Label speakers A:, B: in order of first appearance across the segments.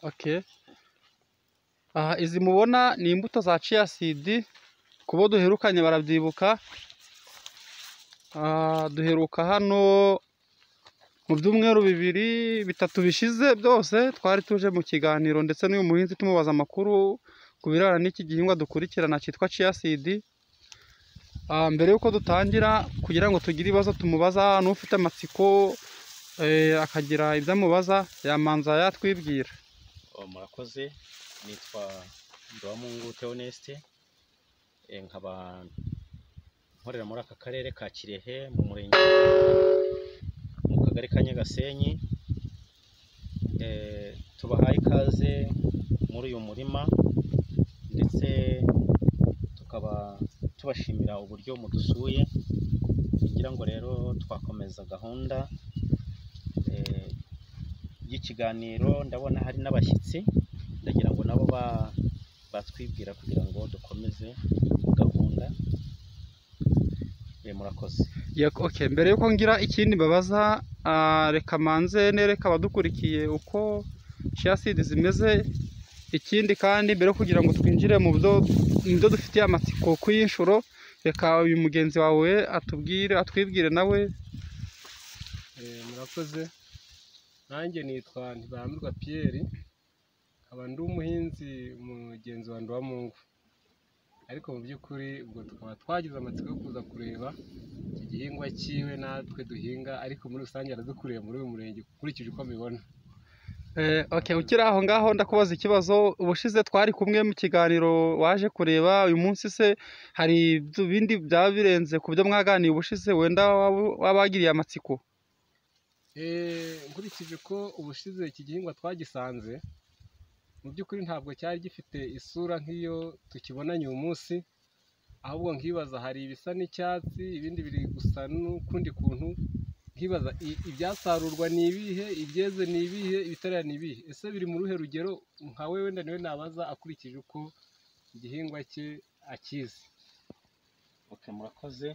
A: Okay. Izi mubona ni imbuto za chia seed, kubo duherukanye barabyibuka. Duheruka hano mu byumweru 2-3 bishize, byose twari tuje mu kiganiro ndetse n'uyu muhinzi tumubaza amakuru ku birara n'iki gihingwa dukurikirana cyitwa chia seed. Mbere yuko dutangira, kugira ngo tugire ibibazo tumubaza, n'ufite amatsiko akagira ibyo amubaza, yamanza yatwibwira.
B: Murakoze, nitwa Nduwamungu Theoneste, nkaba nkorera muri aka karere ka Kirehe mu murenge mu kagari ka Nyagasenyi. Tubahaye ikaze muri uyu murima, ndetse tukaba tubashimira uburyo mudusuye, kugira ngo rero twakomeza gahunda y'ikiganiro. Ndabona hari n'abashyitsi, ndagira ngo nabo batwibwira kugira ngo dukomeze gahunda. Murakoze.
A: Okay, mbere yuko ngira ikindi babaza, reka manze nereka abadukurikiye uko chia seed zimeze. Ikindi kandi mbere kugira ngo twinjire mu byo dufitiye amatsiko ku y'inshuro, reka uyu mugenzi wawe atwibwire nawe.
C: Murakoze, nanjye nitwa Ntibambirwa Pierre, nkaba ndi umuhinzi mugenzi wa Nduwamungu, ariko mu by'ukuri ubwo tukaba twagize amatsiko yo kuza kureba iki gihingwa cyiwe natwe duhinga, ariko muri rusange aradukuriye muri uyu murenge ukurikije uko mbibona.
A: Okay, ukiri aho ngaho ndakubaza ikibazo. Ubushize twari kumwe mu kiganiro waje kureba, uyu munsi se hari ibindi byaba birenze ku byo mwaganiye ubushize wenda wabagiriye amatsiko?
C: Nkurikije ko ubushize iki gihingwa twagisanze, mu by'ukuri ntabwo cyari gifite isura nk'iyo tukibonanye uyu munsi, ahubwo nkibaza hari ibisa n'icyatsi, ibindi biri gusa n'ukundi kuntu. Nkibaza ibyasarurwa ni ibihe, ibyeze ni ibihe, ibitarera ni ibihe, ese biri mu ruhe rugero? Nka we wenda niwe nabaza akurikije uko igihingwa cye akizi.
B: Okay, murakoze.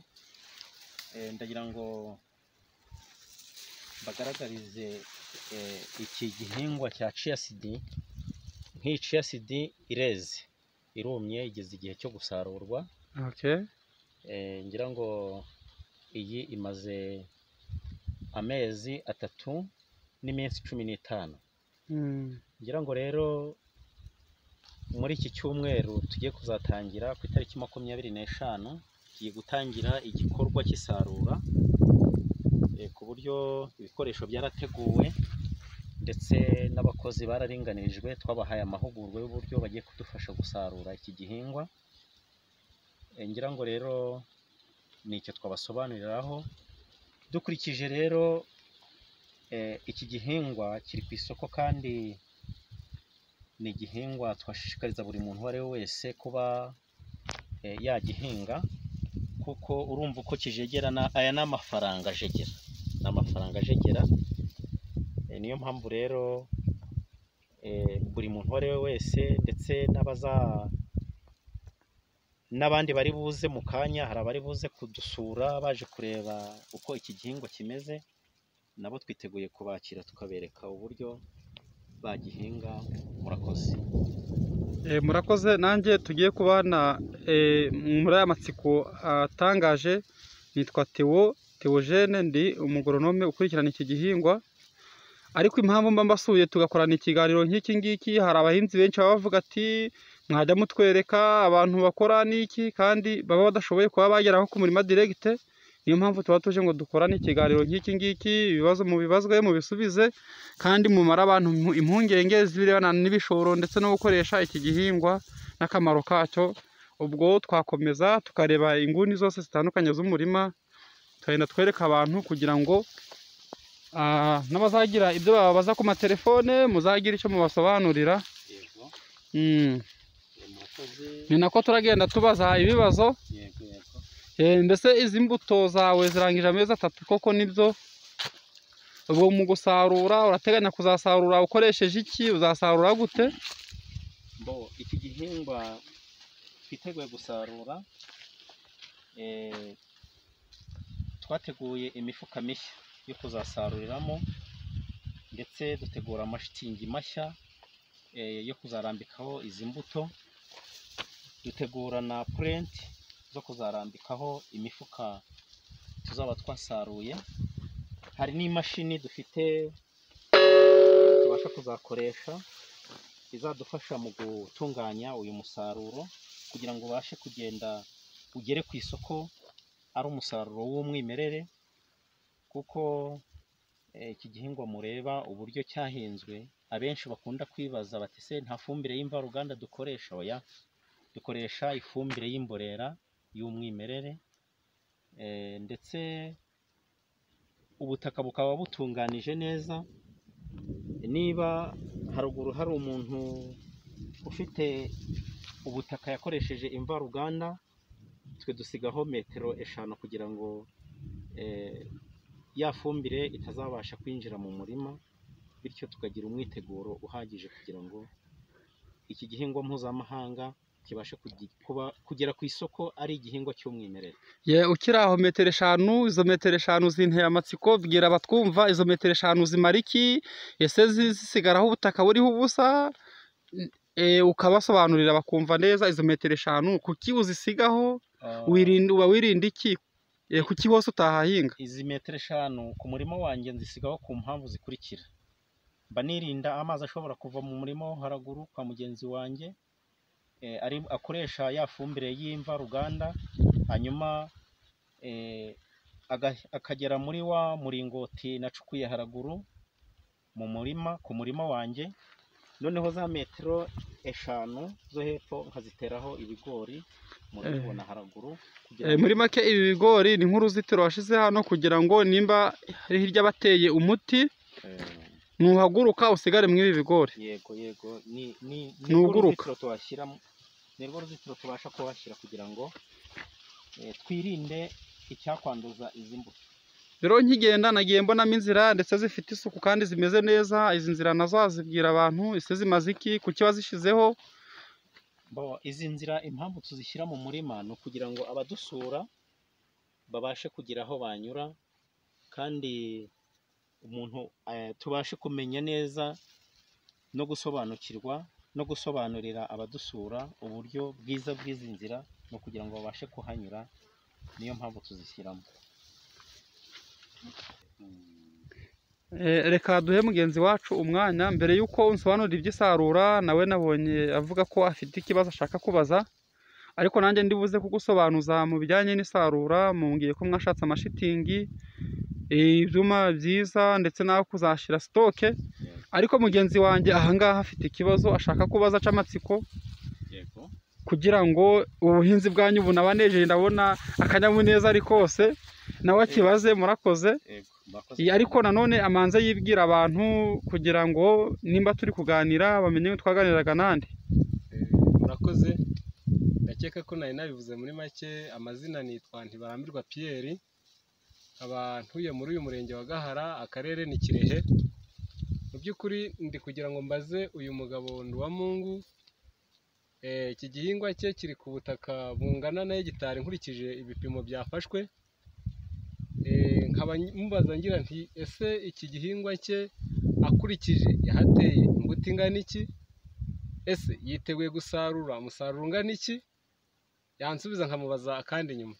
B: Ndagira ngo bagaragarize iki gihingwa cya chia seed. Nk'iyi chia seed ireze, irumye, igeze igihe cyo gusarurwa.
A: Okay.
B: Ngira ngo iyi imaze amezi 3 n'iminsi 15. Ngira ngo rero muri iki cyumweru tugiye kuzatangira ku itariki 25, tugiye gutangira igikorwa cy'isarura, ku buryo ibikoresho byarateguwe ndetse n'abakozi bararinganirijwe. Twabahaye amahugurwa y'uburyo bagiye kudufasha gusarura iki gihingwa. Ngira ngo rero ni icyo twabasobanuriraho. Dukurikije rero iki gihingwa kiri ku isoko, kandi ni igihingwa twashishikariza buri muntu uwo ari we wese kuba yagihinga, kuko urumva uko kijegerana. Aya ni amafaranga ajegera, ni amafaranga ajegera. Niyo mpamvu rero buri muntu uwo ari we wese, ndetse n'abandi bari buze mu kanya, hari abari buze kudusura baje kureba uko iki gihingwa kimeze, nabo twiteguye kubakira tukabereka uburyo bagihinga. Murakoze.
A: Murakoze. Nanjye tugiye kubana muri aya matsiko atangaje. Nitwa Theogene, ndi umugoronome ukurikirana iki gihingwa. Ariko impamvu mba mbasuye tugakorana ikiganiro nk'iki ngiki, hari abahinzi benshi baba bavuga ati mwajya mutwereka abantu bakora n'iki, kandi baba badashoboye kuba bageraho ku murima direct. Niyo mpamvu tuba tuje ngo dukorane ikiganiro nk'iki ngiki, ibibazo mubibazwe mubisubize, kandi mumara abantu impungenge zibirebana n'ibishoro ndetse no gukoresha iki gihingwa n'akamaro kacyo. Ubwo twakomeza tukareba inguni zose zitandukanye z'umurima, tukagenda twereka abantu kugira ngo n'abazagira ibyo bababaza ku matelefone muzagira icyo mubasobanurira. Ni nako turagenda tubaza ibibazo. Mbese izi mbuto zawe zirangije amezi 3 koko nibyo? Ubwo mu gusarura urateganya kuzasarura ukoresheje iki? Uzasarura gute?
B: Iki gihingwa twiteguye gusarura, twateguye imifuka mishya yo kuzasaruriramo. ndetse dutegura amashitingi mashya yo kuzarambikaho izi mbuto, dutegura na purenti zo kuzarambikaho imifuka tuzaba twasaruye. Hari n'imashini dufite tubasha kuzakoresha izadufasha mu gutunganya uyu musaruro kugira ngo ubashe kugenda ugere ku isoko ari umusaruro w'umwimerere, kuko iki gihingwa mureba uburyo cyahinzwe, abenshi bakunda kwibaza bati se nta fumbire y'imvaruganda dukoresha? Oya, dukoresha ifumbire y'imborera y'umwimerere, ndetse ubutaka bukaba butunganije neza. Niba haruguru hari umuntu ufite ubutaka yakoresheje imvaruganda, twe dusigaho metero 5 kugira ngo ya fumbire itazabasha kwinjira mu murima, bityo tukagira umwiteguro uhagije kugira ngo iki gihingwa mpuzamahanga kibashe kugera ku isoko ari igihingwa cy'umwimerere.
A: Ukiri aho, metero 5, izo metero 5 zinteye amatsiko. Bwira abatwumva, izo metero 5 zimara iki? Ese zisigaraho ubutaka buriho ubusa? Ukabasobanurira bakumva neza izo metero 5 kuki uzisigaho, uba wirinda iki? Kuki hose utahahinga?
B: Izi metero 5 ku murima wanjye nzisigaho ku mpamvu zikurikira: mba nirinda amazi ashobora kuva mu murima wo haraguru kwa mugenzi wanjye, akoresha ya fumbire y'imvaruganda, hanyuma akagera muri wa muringoti nacukuye haraguru mu murima, ku murima wanjye. Noneho za metero 5 zo hepfo nkaziteraho ibigori murabibona haraguru.
A: Muri make ibi bigori ni nk'uruzitiro washize hano kugira ngo nimba hirya bateye umuti nuhaguruka usigare muri ibi bigori.
B: Yego
A: nuguruka
B: nirwo ruzitiro tubasha kuhashyira kugira ngo twirinde icyakwanduza izi mbuto.
A: Rero nkigenda nagiye mbonamo inzira ndetse zifite isuku kandi zimeze neza. Izi nzira nazo wazibwira abantu ese zimaze iki, kuki wazishyizeho?
B: Izi nzira impamvu tuzishyira mu murima ni ukugira ngo abadusura babashe kugira aho banyura, kandi umuntu tubashe kumenya neza no gusobanukirwa no gusobanurira abadusura uburyo bwiza bw'izi nzira, no kugira ngo babashe kuhanyura. Niyo mpamvu tuzishyiramo.
A: Reka duhe mugenzi wacu umwanya mbere y'uko unsobanurira iby'isarura. Nawe nabonye avuga ko afite ikibazo ashaka kubaza, ariko nanjye ndibuze kugusobanuza mu bijyanye n'isarura. Mumbwiye ko mwashatse amashitingi, ibyuma byiza ndetse n'aho kuzashyira sitoke, ariko mugenzi wanjye ahangaha afite ikibazo ashaka kubaza cy'amatsiko kugira ngo ubuhinzi bwanyu bunabanejeje. Ndabona akanyamuneza ari kose, nawe akibaze. Murakoze. Ariko nanone amanze yibwira abantu kugira ngo nimba turi kuganira bamenye ko twaganiraga nande.
C: Murakoze. Ndakeka ko nari nabivuze muri make. Amazina nitwa Ntibarambirwa Pierre, nkaba ntuye muri uyu murenge wa Gahara, akarere ni Kirehe. Mu by'ukuri ndi kugira ngo mbaze uyu mugabo Nduwamungu, iki gihingwa cye kiri ku butaka bungana na hegitari nkurikije ibipimo byafashwe. Nkaba mubaza ngira nti ese iki gihingwa cye akurikije yahateye imbuto ingana iki? Ese yiteguye gusarura umusaruro ungana iki? Yansubiza nkamubaza akandi nyuma.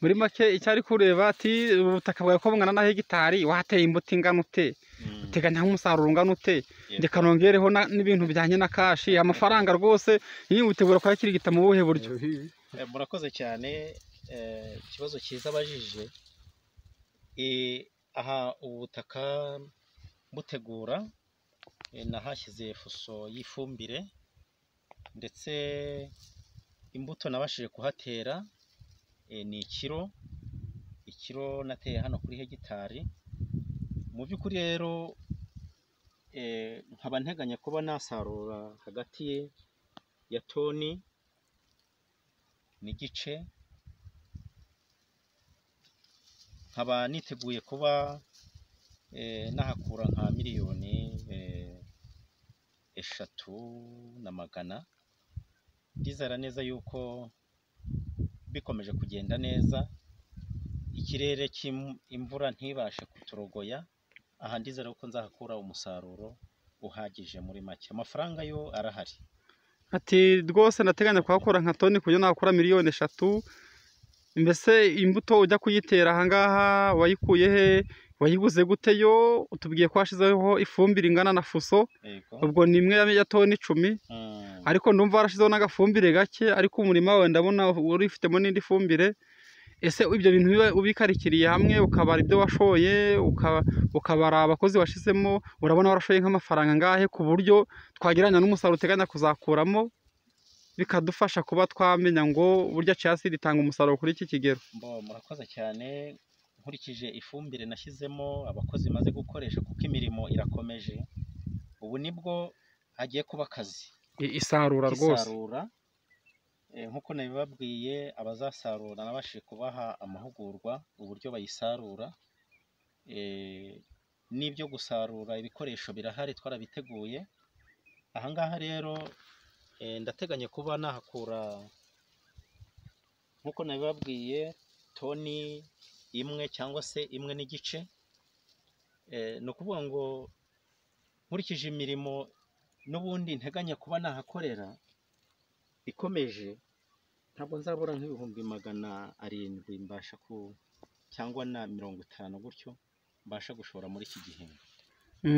A: Muri make icyo ari kureba ati ubutaka bwawe ko bungana na hegitari, wahateye imbuto ingana ute? Uteganya umusaruro ungana ute? Ndeka nongereho n'ibintu bijyanye na kashi, amafaranga rwose witegura kuyakirigita mu buhe buryo?
B: Murakoze cyane. Ikibazo cyiza abajije. Aha ubu butaka butegura, nahashyize fuso y'ifumbire, ndetse imbuto nabashije kuhatera ni ikiro nateye hano kuri hegitari. Mu by'ukuri rero nkaba nteganya kuba nasarura hagati ya toni n'igice. Nkaba niteguye kuba nahakura nka miliyoni 3,700,000. Ndizera neza yuko bikomeje kugenda neza, ikirere cy'imvura ntibashe kuturogoya, aha ndizera ko nzahakura umusaruro uhagije muri make. Amafaranga yo arahari.
A: Ati rwose ndateganya kuhakura nka toni kuburyo nakora miliyoni 3. Mbese imbuto ujya kuyitera ahangaha wayikuye he, wayiguze gute? Yo utubwiye ko washizeho ifumbire ingana na fuso, ubwo ni imwe ya toni 10, ariko ndumva warashizeho n'agafumbire gake, ariko umurima wawe ndabona urifitemo n'indi fumbire. Ese ibyo bintu ubikarikiriye hamwe ukabara ibyo washoye, ukabara abakozi washizemo, urabona warashoye nk'amafaranga angahe ku buryo twagereranya n'umusaruro uteganya kuzakuramo, bikadufasha kuba twamenya ngo burya CHA itanga umusaruro kuri iki kigero?
B: Murakoze cyane. Nkurikije ifumbire nashyizemo, abakozi maze gukoresha, kuko imirimo irakomeje, ubu nibwo hagiye kuba akazi
A: isarura rwose.
B: Nk'uko nabibabwiye, abazasarura nabashije kubaha amahugurwa uburyo bayisarura, n'ibyo gusarura ibikoresho birahari twarabiteguye. Ahangaha rero ndateganya kuba nahakura, nk'uko nabibabwiye, toni 1 cyangwa se 1 n'igice. ni ukuvuga ngo nkurikije imirimo n'ubundi nteganya kuba nahakorera ikomeje, ntabwo nzabura nk'ibihumbi 700 mbasha cyangwa na 50 gutyo mbasha gushora muri iki gihembwe.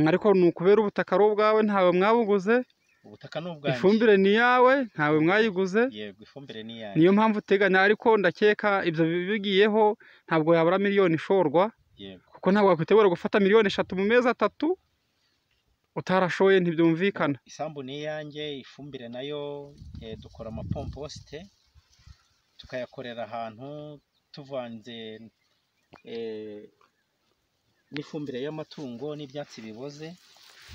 A: Ariko ni ukubera ubutaka ari ubwawe, ntawe mwabuguze?
B: Ubutaka ni ubwanjye.
A: Ifumbire ni yawe, ntawe mwayiguze?
B: Yego, ifumbire ni yawe.
A: Niyo mpamvu uteganya, ariko ndakeka ibyo bigiyeho ntabwo yabura miliyoni ishorwa.
B: Yego.
A: Kuko ntabwo wakwitegura gufata miliyoni 3 mu mezi 3 utarashoye, ntibyumvikana.
B: Isambu ni iyanjye, ifumbire nayo dukora amapomposite tukayakorera ahantu tuvanze n'ifumbire y'amatungo n'ibyatsi biboze.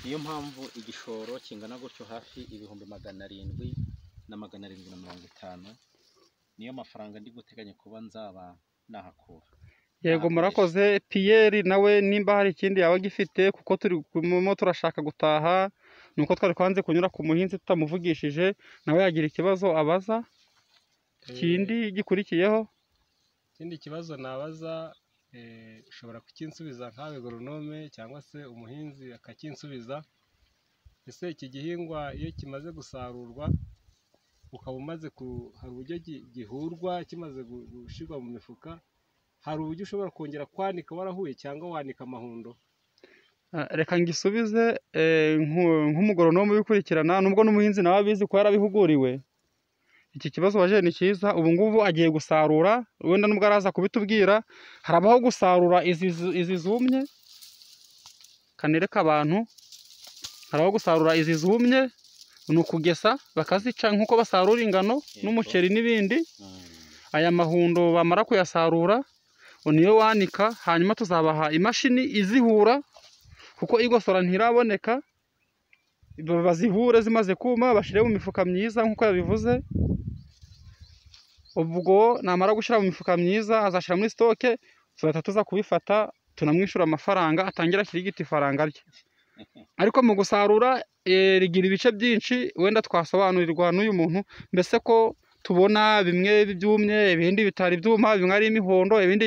B: Niyo mpamvu igishoro kingana gutyo hafi ibihumbi 700 na 750. Niyo mafaranga ndi guteganya kuba nzaba nahakura.
A: Yego, murakoze. Pierre nawe nimba hari ikindi yaba gifite, kuko turimo turashaka gutaha, nuko twari kwanze kunyura ku muhinzi tutamuvugishije, nawe yagira ikibazo abaza. Ikindi gikurikiyeho,
C: ikindi kibazo nabaza, ushobora kukinsubiza nkawe agoronome cyangwa se umuhinzi akakinsubiza. Ese iki gihingwa iyo kimaze gusarurwa ukaba umaze hari uburyo gihurwa kimaze gushyirwa mu mifuka, hari uburyo ushobora kongera kwanika warahuye cyangwa wanika amahundo?
A: Reka ngisubize nk'umugoronome ubikurikirana, nubwo n'umuhinzi nawe abizi ko yarabihuguriwe. Iki kibazo waje ni cyiza. Ubu ngubu agiye gusarura, wenda nubwo araza kubitubwira, harabaho gusarura izi zumye, kanereka abantu. Harabaho gusarura izi zumye, ni ukugesa bakazica nk'uko basarura ingano n'umuceri n'ibindi. Aya mahundo bamara kuyasarura niyo wanika, hanyuma tuzabaha imashini izihura, kuko igosora ntiraboneka. Bazihure zimaze kuma, bashyire mu mifuka myiza nk'uko yabivuze. Ubwo namara gushyira mu mifuka myiza, azashyira muri stoke, tuzahita tuza kubifata, tunamwishyura amafaranga, atangira ashyirigita ifaranga rye. Ariko mu gusarura rigira ibice byinshi, wenda twasobanurirwa n'uyu muntu, mbese ko tubona bimwe byumye, ibindi bitari byuma, bimwe ari imihondo, ibindi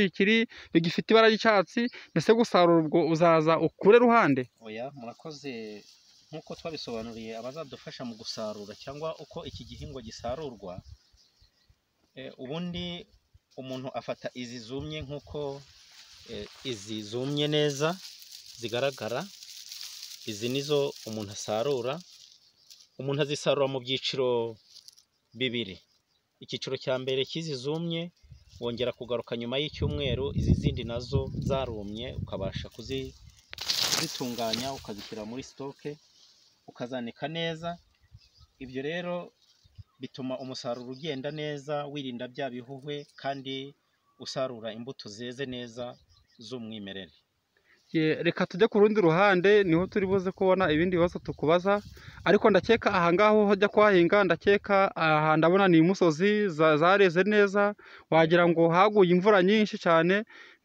A: bigifite ibara ry'icyatsi. Mbese gusarura ubwo uzaza ukure ruhande?
B: Oya, murakoze. Nk'uko twabisobanuriye abazadufasha mu gusarura cyangwa uko iki gihingwa gisarurwa, ubundi umuntu afata izi zumye nk'uko izi zumye neza zigaragara. Izi nizo umuntu asarura. Umuntu azisarura mu byiciro bibiri. Icyiciro cya mbere cy'izi zumye wongera kugaruka nyuma y'icyumweru, izi zindi nazo zarumye ukabasha kuzitunganya ukazishyira muri stoke ukazanika neza. Ibyo rero bituma umusaruro ugenda neza, wirinda bya bihuhwe, kandi usarura imbuto zeze neza z'umwimerere.
A: Reka tujye ku rundi ruhande, niho turi buze kubona ibindi bibazo tukubaza. Ariko ndakeka ahangaha hajya kuhahinga, ndakeka aha ndabona ni imusozi zareze neza, wagira ngo haguye imvura nyinshi cyane.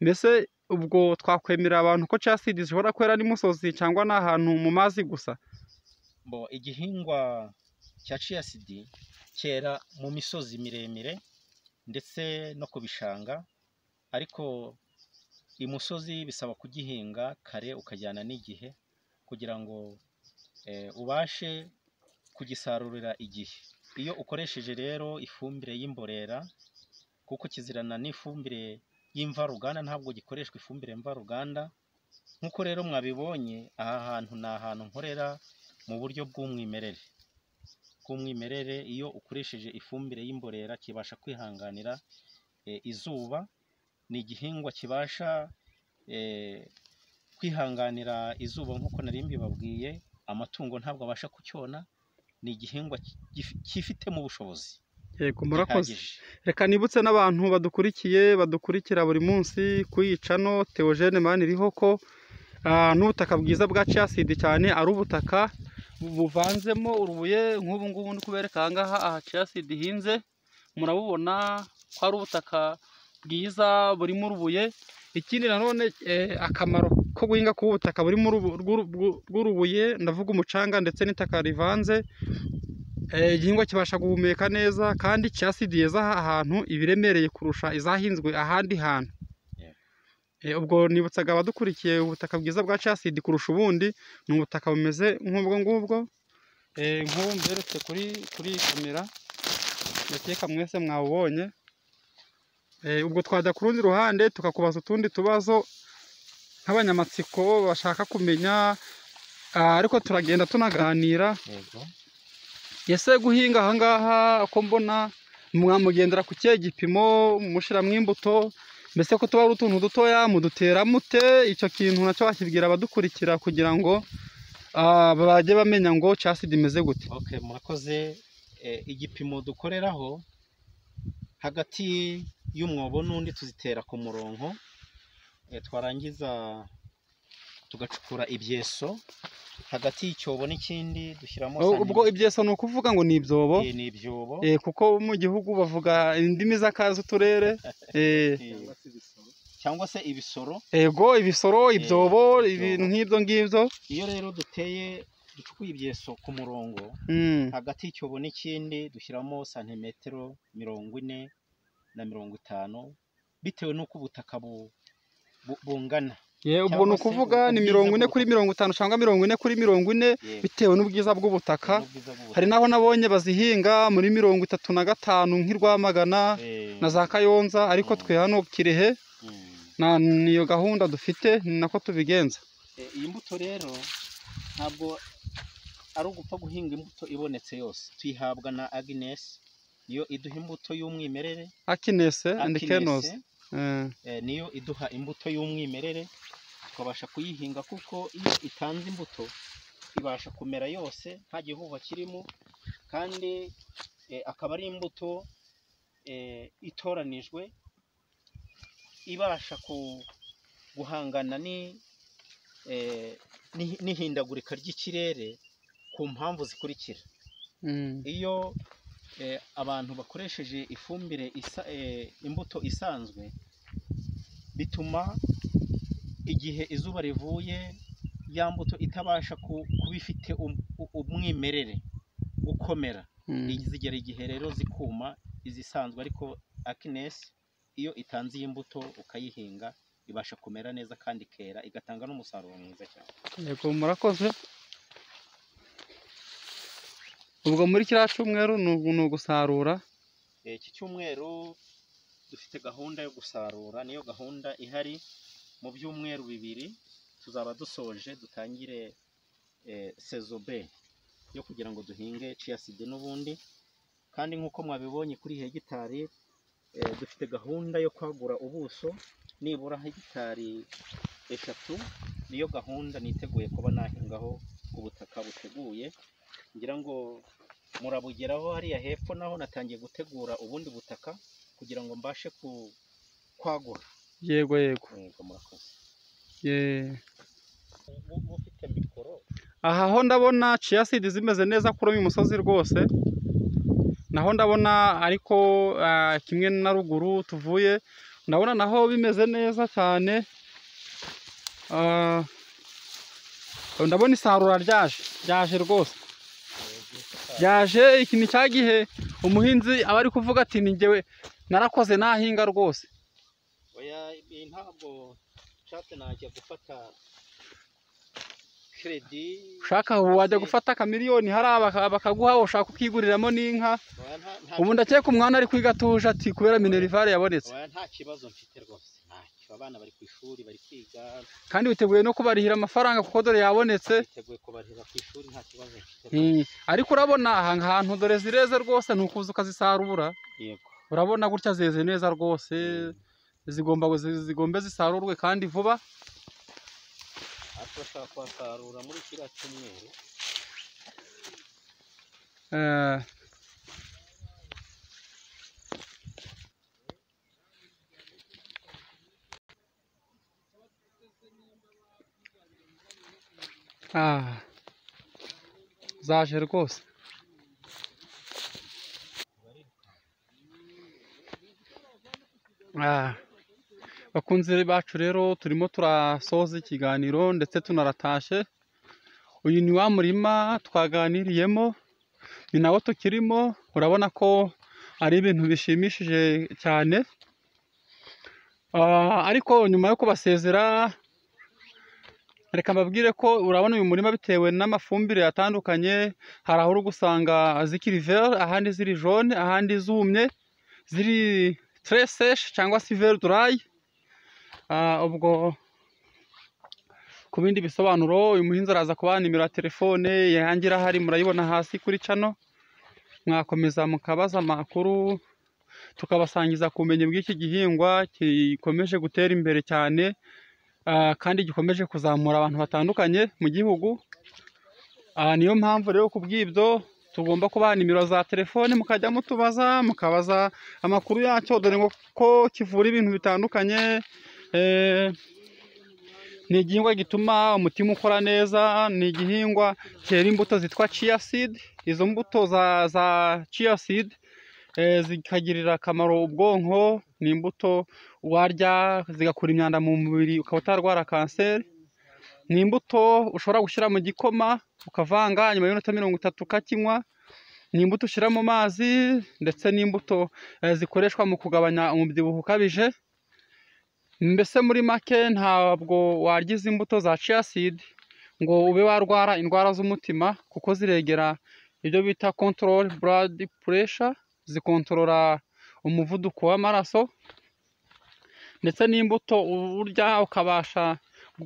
A: Mbese ubwo twakwemerera abantu ko CHA zishobora kwera n'imusozi, cyangwa ni ahantu mu mazi gusa?
B: Igihingwa cya CHA cyera mu misozi miremire ndetse no ku bishanga, ariko imusozi bisaba kugihinga kare ukajyana n'igihe kugira ngo ubashe kugisarurira igihe. Iyo ukoresheje rero ifumbire y'imborera, kuko kizirana n'ifumbire y'imvaruganda, ntabwo gikoreshwa ifumbire mvaruganda. Nk'uko rero mwabibonye, aha hantu ni ahantu nkorera mu buryo bw'umwimerere. Iyo ukoresheje ifumbire y'imborera kibasha kwihanganira izuba. Ni igihingwa kibasha kwihanganira izuba nk'uko nari mbibabwiye, amatungo ntabwo abasha kucyona. Ni igihingwa cyifitemo ubushobozi.
A: Yego, murakoze. Reka nibutse n'abantu badukurikira buri munsi kuri iyi channel Theogene Maniriho ko n'ubutaka bwiza bwa Chiacid cyane ari ubutaka buvanzemo urubuye. nk'ubu ngubu ndi kubereka aha ngaha Chiacid ihinze, murabubona ko ari ubutaka bwiza burimo urubuye. Ikindi nanone akamaro ko guhinga ku butaka burimo rw'urubuye, ndavuga umucanga ndetse n'itaka rivanze, igihingwa kibasha guhumeka neza, kandi Chiacid yeza ahantu ibiremereye kurusha izahinzwe ahandi hantu. Ubwo nibutsaga abadukurikiye ubutaka bwiza bwa Chiacid kurusha ubundi ni ubutaka bumeze nk'ubwo ngubwo. Nk'ubu mberetse kuri kamera, ndakeka mwese mwabubonye. Ubwo twajya ku rundi ruhande tukakubaza utundi tubazo nk'abanyamatsiko bashaka kumenya, ariko turagenda tunaganira. Ese guhinga aha ngaha ko mbona mwamugendera ku kihe gipimo mushyiramo imbuto, mbese ko tuba ari utuntu dutoya mudutera mute? Icyo kintu nacyo wakibwira abadukurikira kugira ngo bajye bamenya ngo Chiacid imeze gute.
B: Murakoze. Igipimo dukoreraho hagati y'umwobo n'undi tuzitera ku murongo, twarangiza tugacukura ibyeso hagati y'icyobo n'ikindi dushyiramo.
A: Ubwo ibyeso ni ukuvuga ngo ni ibyobo?
B: Ni ibyobo,
A: kuko mu gihugu bavuga indimi z'akazi uturere
B: cyangwa se ibisoro.
A: Yego, ibisoro, ibyobo, ibintu nk'ibyo ngibyo.
B: Iyo rero ducukuye ibyeso ku murongo, hagati y'icyobo n'ikindi dushyiramo santimetero 40 na 50 bitewe n'uko ubutaka bungana.
A: Ubwo ni ukuvuga ni 40 kuri 50 cyangwa 40 kuri 40 bitewe n'ubwiza bw'ubutaka. Hari naho nabonye bazihinga muri 35 nk'i Rwamagana na za Kayonza, ariko twe hano Kirehe niyo gahunda dufite, ni nako tubigenza.
B: Iyi mbuto rero ntabwo ari ugupfa guhinga imbuto ibonetse yose, tuyihabwa na Agnes, niyo iduha imbuto y'umwimerere.
A: Agnes and Kenos
B: niyo iduha imbuto y'umwimerere, tukabasha kuyihinga kuko iyo itanze imbuto ibasha kumera yose nta gihuha kirimo, kandi akaba ari imbuto itoranijwe ibasha guhangana n'ihindagurika ry'ikirere ku mpamvu zikurikira. Iyo abantu bakoresheje ifumbire imbuto isanzwe, bituma igihe izuba rivuye ya mbuto itabasha kuba ifite umwimerere gukomera, zigera igihe rero zikuma izisanzwe. Ariko Agnes iyo itanze iyi mbuto ukayihinga ibasha kumera neza kandi ikera igatanga n'umusaruro mwiza cyane.
A: Yego, murakoze. Ubwo muri kiriya cyumweru ni ugusarura?
B: Iki cyumweru dufite gahunda yo gusarura, niyo gahunda ihari. Mu byumweru 2 tuzaba dusoje, dutangire saison B yo kugira ngo duhinge Chiacid n'ubundi. Kandi nk'uko mwabibonye kuri hegitari dufite gahunda yo kwagura ubuso nibura hegitari 3. Niyo gahunda niteguye kuba nahingaho ubutaka buteguye, ngira ngo murabugeraho. Hariya hepfo naho natangiye gutegura ubundi butaka kugira ngo mbashe kwagura.
A: Yego.
B: Murakoze.
A: Ufite mikoro aha ho ndabona Chiacid zimeze neza kuri uyu musozi rwose, naho ndabona ariko kimwe na ruguru tuvuye ndabona naho bimeze neza cyane. Ndabona isarura ryaje rwose, ryaje. Iki ni cya gihe umuhinzi aba ari kuvuga ati ni njyewe narakoze nahinga rwose.
B: Oya, ntabwo nshatse najya gufata kredi.
A: ushaka wajya gufata akamiliyoni hariya bakaguha, ushaka ukiguriramo n'inka. Ubu ndakeka umwana ari kwiga atuje ati kubera minerivare yabonetse.
B: Nta kibazo mfite rwose, abana bari ku ishuri bari kwiga,
A: kandi witeguye no kubarihira amafaranga kuko dore yabonetse.
B: witeguye kubarihira ku ishuri, nta kibazo mfite.
A: Ariko urabona aha hantu dore zireze rwose, ntukuza ukazisarura.
B: Yego,
A: urabona gutya zeze neza rwose, zigombe zisarurwe kandi vuba.
B: turashaka kuhasarura muri kiriya cyumweru.
A: zaje rwose. Bakunzi bacu rero turimo turasoza ikiganiro ndetse tunaratashe. Uyu ni wa murima twaganiriyemo, ni nawo tukirimo. Urabona ko ari ibintu bishimishije cyane. Ariko nyuma yo kubasezera, reka mbabwire ko urabona uyu murima bitewe n'amafumbire atandukanye, hari aho uri gusanga zikiri vert, ahandi ziri jaune, ahandi zumye, ziri très sèche cyangwa se vert dry. Ubwo ku bindi bisobanuro uyu muhinzi araza kubaha nimero ya telefone yanjye irahari, murayibona hasi kuri cano. Mwakomeza mukabaza amakuru, tukabasangiza ku bumenyi bw'iki gihingwa gikomeje gutera imbere cyane, kandi gikomeje kuzamura abantu batandukanye mu gihugu. Niyo mpamvu rero ku bw'ibyo tugomba kubaha nimero za telefone, mukajya mutubaza, mukabaza amakuru yacyo, dore ko kivura ibintu bitandukanye. Ni igihingwa gituma umutima ukora neza, ni igihingwa cyera imbuto zitwa chia seed. Izo mbuto za chia seed zikagirira akamaro ubwonko. Ni imbuto warya zigakura imyanda mu mubiri ukaba utarwara kanseri. Ni imbuto ushobora gushyira mu gikoma ukavanga, nyuma y'iminota 30 ukakinywa. Ni imbuto ushyira mu mazi, ndetse n'imbuto zikoreshwa mu kugabanya umubyibuho ukabije. Mbese muri make ntabwo warya izi mbuto za chia seed ngo ube warwara indwara z'umutima, kuko ziregera ibyo bita control blood pressure, zikontorora umuvuduko w'amaraso. Ndetse n'imbuto urya ukabasha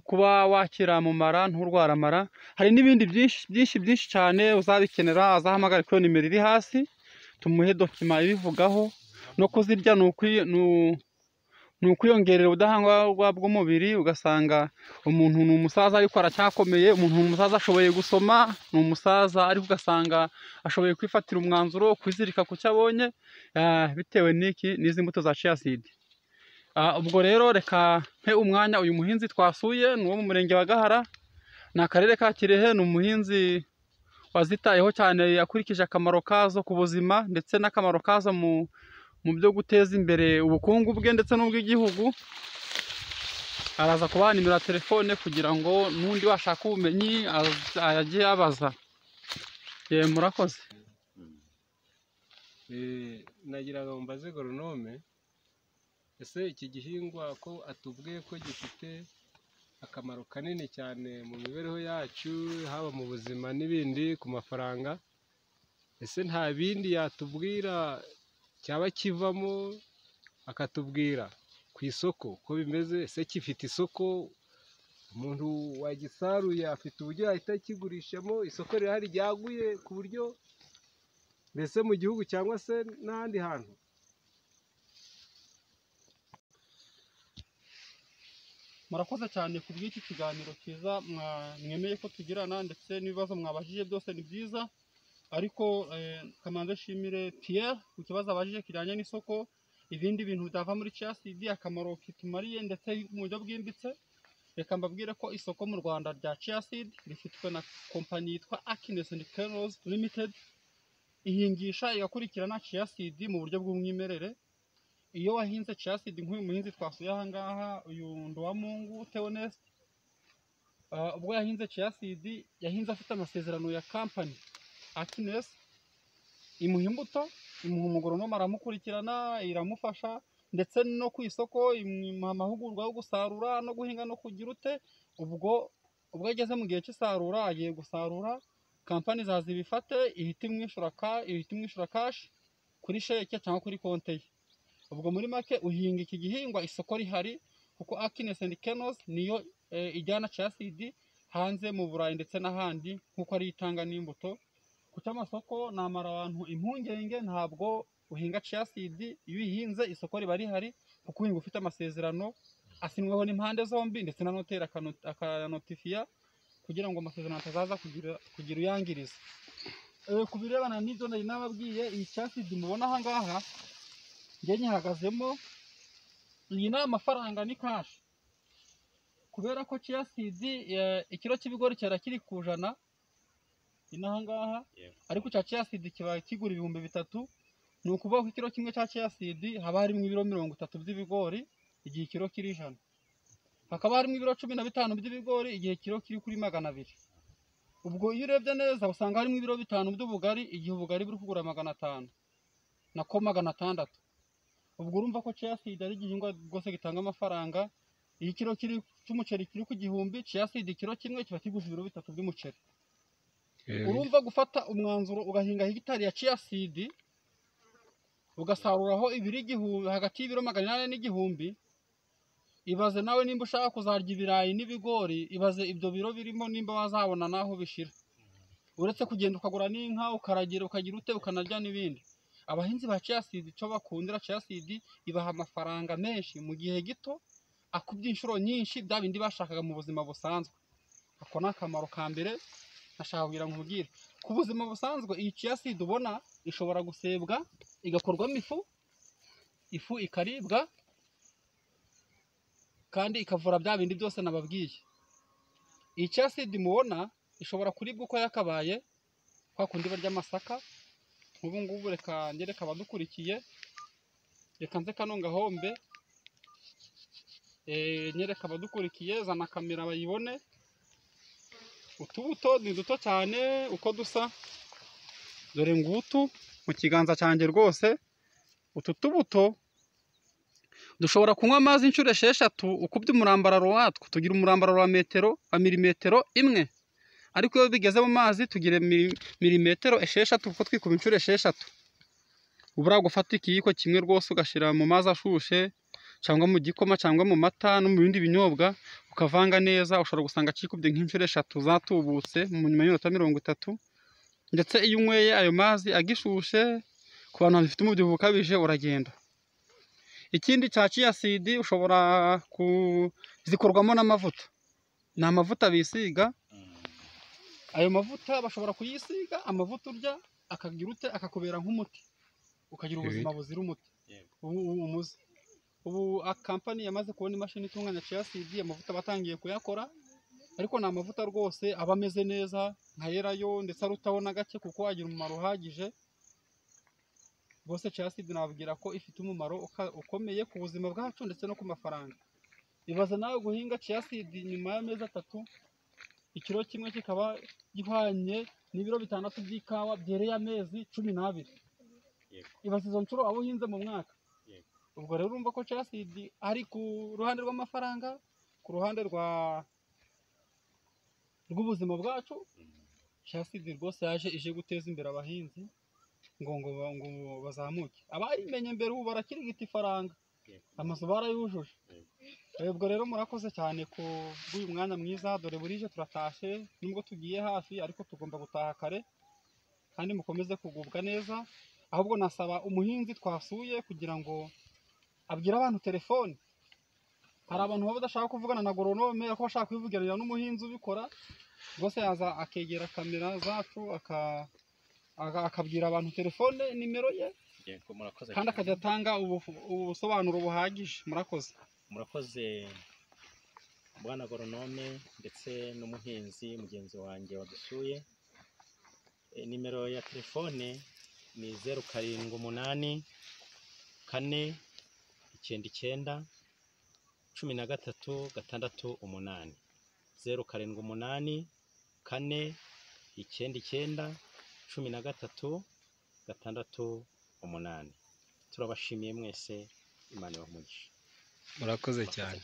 A: kuba wakira mu mara, nturwara amara. Hari n'ibindi byinshi cyane uzabikenera, azahamagara kuri nimero iri hasi tumuhe dokima ibivugaho. No kuzirya ni ukwiyongerera ubudahangarwa bw'umubiri. Ugasanga umuntu ni umusaza ariko aracyakomeye, umuntu ni umusaza ashoboye gusoma, ni umusaza ariko ugasanga ashoboye kwifatira umwanzuro, kwizirika ku cyo abonye, bitewe n'izi mbuto za chia seed. Ubwo rero reka mpe umwanya uyu muhinzi twasuye, ni uwo mu murenge wa Gahara, ni akarere ka Kirehe. Ni umuhinzi wazitayeho cyane, yakurikije akamaro kazo ku buzima ndetse n'akamaro kazo mu byo guteza imbere ubukungu bwe ndetse n'ubw'igihugu. Araza kubaha nimero ya telefone kugira ngo n'undi washaka ubumenyi ajye abaza. Murakoze.
C: Nagira ngo mbaze goronome, ese iki gihingwa ko atubwiye ko gifite akamaro kanini cyane mu mibereho yacu, haba mu buzima n'ibindi, ku mafaranga, ese nta bindi yatubwira cyaba kivamo, akatubwira ku isoko ko bimeze? Ese gifite isoko? Umuntu wagisaruye afite uburyo yahita akigurishamo? Isoko rirahari ryaguye ku buryo mbese mu gihugu cyangwa se n'ahandi hantu?
A: Murakoze cyane ku bw'iki kiganiro cyiza mwemeye ko tugirana, ndetse n'ibibazo mwabajije byose ni byiza. Ariko kamanze nshimire Pierre ku kibazo abajije kijyanye n'isoko, ibindi bintu byava muri chia seed, akamaro kitumariye ndetse mu buryo bwimbitse. Reka mbabwire ko isoko mu Rwanda rya chia seed rifitwe na kompanyi yitwa Akines and Kernels Limited. Ihingisha igakurikirana chia seed mu buryo bw'umwimerere. Iyo wahinze chia seed nk'uyu muhinzi twasuye aha ngaha, uyu Nduwamungu Theoneste, ubwo yahinze chia seed yahinze afite amasezerano ya company Akines, imuha imbuto, imuha umugoronome aramukurikirana, iramufasha ndetse no ku isoko amahugurwa yo gusarura no guhinga no kugira ute. Ubwo ageze mu gihe cy'isarura agiye gusarura, kampani izaza ibifate ihita imwishyura kashi kuri sheke cyangwa kuri konte ye. Ubwo muri make uhinga iki gihingwa isoko rihari, kuko Akines and Kenos niyo ijyana chia seed hanze mu Burayi ndetse n'ahandi, nkuko ari itanga n'imbuto. Ku cy'amasoko namara abantu impungenge, ntabwo uhinga chia seed iyo uyihinze isoko riba rihari, kuko uhinga ufite amasezerano asinyweho n'impande zombi, ndetse na noteri akanotifiya kugira ngo amasezerano atazaza kugira uyangiriza. Ku birebana n'ibyo nari nababwiye, iyi chia seed mubona aha ngaha njye nyihagazemo, iyi ni amafaranga ni kashi, kubera ko chia seed ikiro cy'ibigori cyara kiri ku ijana inaha ngaha, ariko cya chia seed kiba kigura 3,000. Ni ukuvuga ko ikiro kimwe cya chia seed haba harimo ibiro 30 by'ibigori igihe ikiro kiri 100, hakaba harimo ibiro 15 by'ibigori igihe ikiro kiri kuri 200. Ubwo iyo urebye neza usanga harimo ibiro 5 by'ubugari igihe ubugari buri kugura 500 nako 600. Ubwo urumva ko chia seed ari igihingwa rwose gitanga amafaranga. Iyo ikiro cy'umuceri kiri ku 1000, chia seed ikiro kimwe kiba kiguze ibiro 3 by'umuceri. Urumva gufata umwanzuro ugahinga hegitari ya chia seed ugasaruraho hagati y'ibiro 800 n'igihumbi. Ibaze nawe nimba ushaka kuzarya ibirayi n'ibigori, ibaze ibyo biro birimo nimba wazabona naho bishira, uretse kugenda ukagura n'inka ukaragira ukagira ute ukanarya n'ibindi. Abahinzi ba chia seed cyo bakundira chia seed, ibaha amafaranga menshi mu gihe gito, akubye inshuro nyinshi bya bindi bashakaga mu buzima busanzwe. Ako ni akamaro ka mbere nashaka kugira ngo nkubwire. Ku buzima busanzwe iyi chia seed ubona ishobora gusebwa igakorwamo ifu ikaribwa, kandi ikavura bya bindi byose nababwiye. Iyi chia seed mubona ishobora kuribwa uko yakabaye, kwa kundi barya amasaka. Ubu ngubu reka ngereka abadukurikiye, reka nze kano ngahombe nyereka abadukurikiye, zana kamera bayibone. Utubuto ni duto cyane uko dusa, dore ngutu mu kiganza cyanjye rwose. Utu tubuto dushobora kunywa amazi inshuro 6 ukubye umurambararo watwo, tugira umurambararo wa milimetero 1, ariko iyo bigeze mu mazi tugire milimetero 6 kuko twikuba inshuro 6. Ubura gufata ikiyiko kimwe rwose ugashyira mu mazi ashushe, cyangwa mu gikoma, cyangwa mu mata no mu bindi binyobwa, ukavanga neza. Ushobora gusanga kikubye nk'inshuro 3 zatubutse mu nyuma y'iminota 30. Ndetse iyo unyweye ayo mazi agishushe, ku bantu bafite umubyibuho ukabije uragenda. Ikindi cya chia seed ushobora kuzikorwamo n'amavuta. Ni amavuta bisiga. Ayo mavuta bashobora kuyisiga, amavuta urya akagira ute akakubera nk'umuti, ukagira ubuzima buzira umuti. Ubu kampani yamaze kubona imashini itunganya chia seed, amavuta batangiye kuyakora, ariko ni amavuta rwose aba ameze neza nka Yerayo, ndetse arutabona gake kuko agira umumaro uhagije. Rwose chia seed nababwira ko ifite umumaro ukomeye ku buzima bwacu ndetse no ku mafaranga. Ibaze nawe guhinga chia seed nyuma y'amezi 3, ikiro kimwe kikaba gihwanye n'ibiro 6 by'ikawa byereye amezi 12. Ibaze izo nshuro abo uhinze mu mwaka. Ubwo rero urumva ko chia seed ari ku ruhande rw'amafaranga, ku ruhande rw'ubuzima bwacu. Chia seed rwose yaje ije guteza imbere abahinzi ngo bazamuke. Abayimenye mbere ubu barakirigita ifaranga, amazu barayujuje. Ubwo rero murakoze cyane ku bw'uyu mwanya mwiza, dore burije turatashe, nubwo tugiye hafi ariko tugomba gutaha kare, kandi mukomeze kugubwa neza. Ahubwo nasaba umuhinzi twasuye kugira ngo abwira abantu telefone. Hari abantu baba badashaka kuvugana na agoronome, ariko bashaka kwivuganira n'umuhinzi ubikora. Rwose yaza akegera kamera zacu akabwira abantu telefone, nimero ye, kandi akajya atanga ubusobanuro buhagije.
B: Murakoze bwana agoronome ndetse n'umuhinzi mugenzi wanjye wadusuye. Nimero ya telefone ni 0784 499 13 68. 0784 499 13 68. Turabashimiye mwese, Imana ibahe umugisha.
C: murakoze cyane.